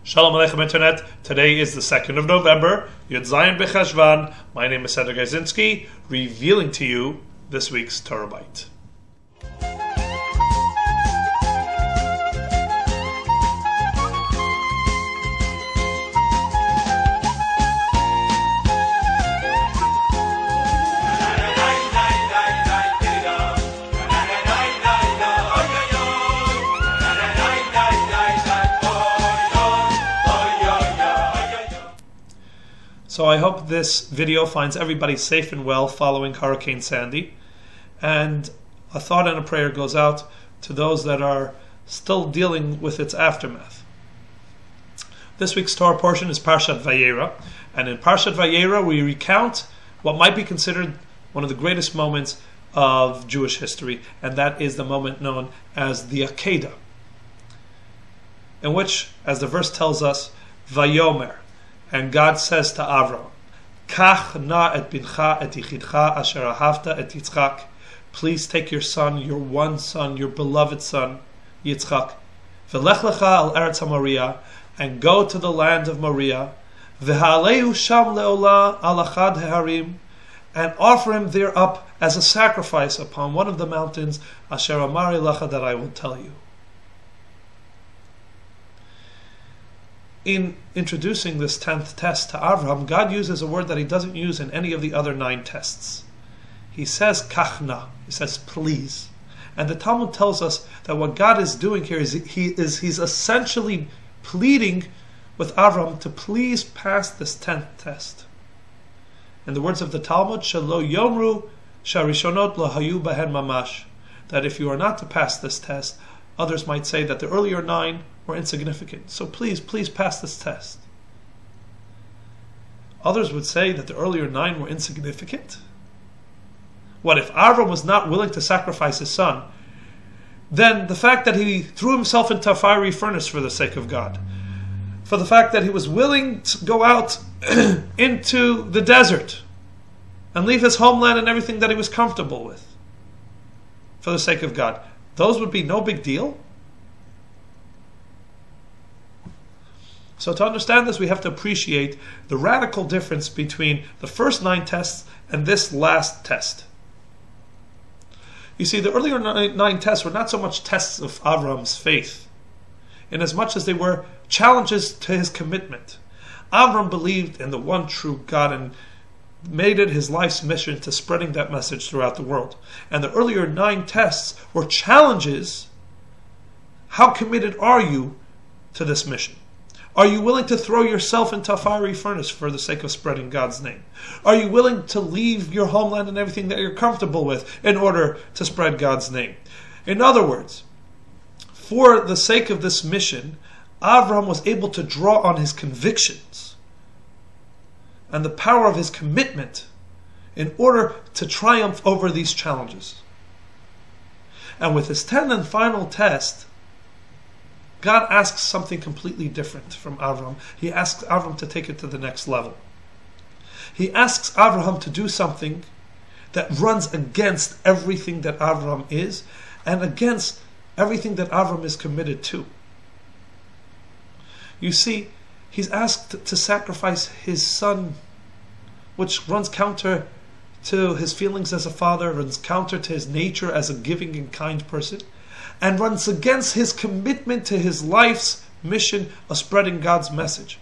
Shalom Aleichem Internet. Today is the 2nd of November, Yud Zayin B'Cheshvan. My name is Cedric Gazinski, revealing to you this week's TorahByte. So I hope this video finds everybody safe and well following Hurricane Sandy. And a thought and a prayer goes out to those that are still dealing with its aftermath. This week's Torah portion is Parashat Vayera. And in Parashat Vayera we recount what might be considered one of the greatest moments of Jewish history. And that is the moment known as the Akedah. In which, as the verse tells us, Vayomer, and God says to Avram, Kach na et bincha et yichidcha asher ahavta et Yitzchak. Please take your son, your one son, your beloved son, Yitzchak. V'lech lecha al eretz HaMoriah, and go to the land of Moriah. V'ha'alehu sham leolah al achad heharim, and offer him there up as a sacrifice upon one of the mountains, asher amari lecha, that I will tell you. In introducing this 10th test to Avram, God uses a word that he doesn't use in any of the other 9 tests. He says kachna, he says please. And the Talmud tells us that what God is doing here is he's essentially pleading with Avram to please pass this 10th test. In the words of the Talmud, Shelo yomru sharishonot lo hayu bahen mamash, that if you are not to pass this test, others might say that the earlier 9 were insignificant. So please pass this test. Others would say that the earlier 9 were insignificant. What if Avram was not willing to sacrifice his son? Then the fact that he threw himself into a fiery furnace for the sake of God, for the fact that he was willing to go out into the desert and leave his homeland and everything that he was comfortable with for the sake of God, those would be no big deal? So to understand this, we have to appreciate the radical difference between the first 9 tests and this last test. You see, the earlier 9 tests were not so much tests of Avram's faith, in as much as they were challenges to his commitment. Avram believed in the one true God and made it his life's mission to spreading that message throughout the world. And the earlier 9 tests were challenges. How committed are you to this mission? Are you willing to throw yourself into a fiery furnace for the sake of spreading God's name? Are you willing to leave your homeland and everything that you're comfortable with in order to spread God's name? In other words, for the sake of this mission, Avram was able to draw on his convictions and the power of his commitment in order to triumph over these challenges. And with his 10th and final test, God asks something completely different from Avram. He asks Avram to take it to the next level. He asks Avram to do something that runs against everything that Avram is and against everything that Avram is committed to. You see, he's asked to sacrifice his son, which runs counter to his feelings as a father, runs counter to his nature as a giving and kind person, and runs against his commitment to his life's mission of spreading God's message.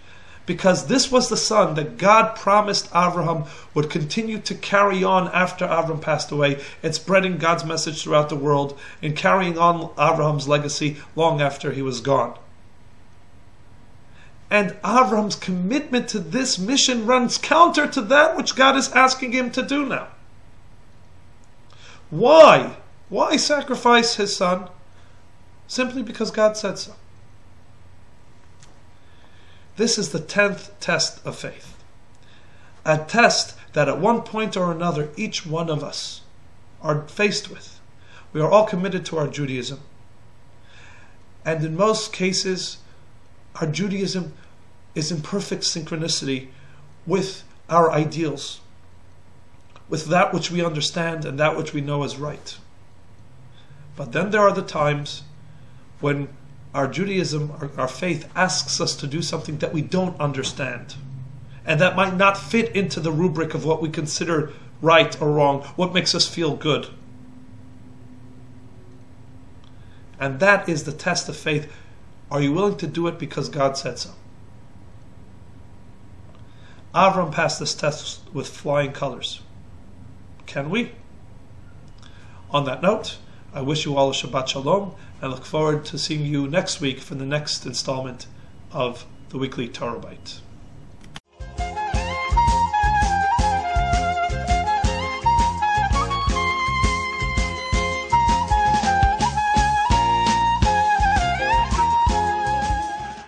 Because this was the son that God promised Abraham would continue to carry on after Abraham passed away, and spreading God's message throughout the world, and carrying on Abraham's legacy long after he was gone. And Avram's commitment to this mission runs counter to that which God is asking him to do now. Why? Why sacrifice his son? Simply because God said so. This is the 10th test of faith. A test that at one point or another each one of us are faced with. We are all committed to our Judaism. And in most cases, our Judaism is in perfect synchronicity with our ideals, with that which we understand and that which we know is right. But then there are the times when our Judaism, our faith asks us to do something that we don't understand. And that might not fit into the rubric of what we consider right or wrong, what makes us feel good. And that is the test of faith. Are you willing to do it because God said so? Avram passed this test with flying colors. Can we? On that note, I wish you all a Shabbat Shalom and look forward to seeing you next week for the next installment of the weekly TorahByte.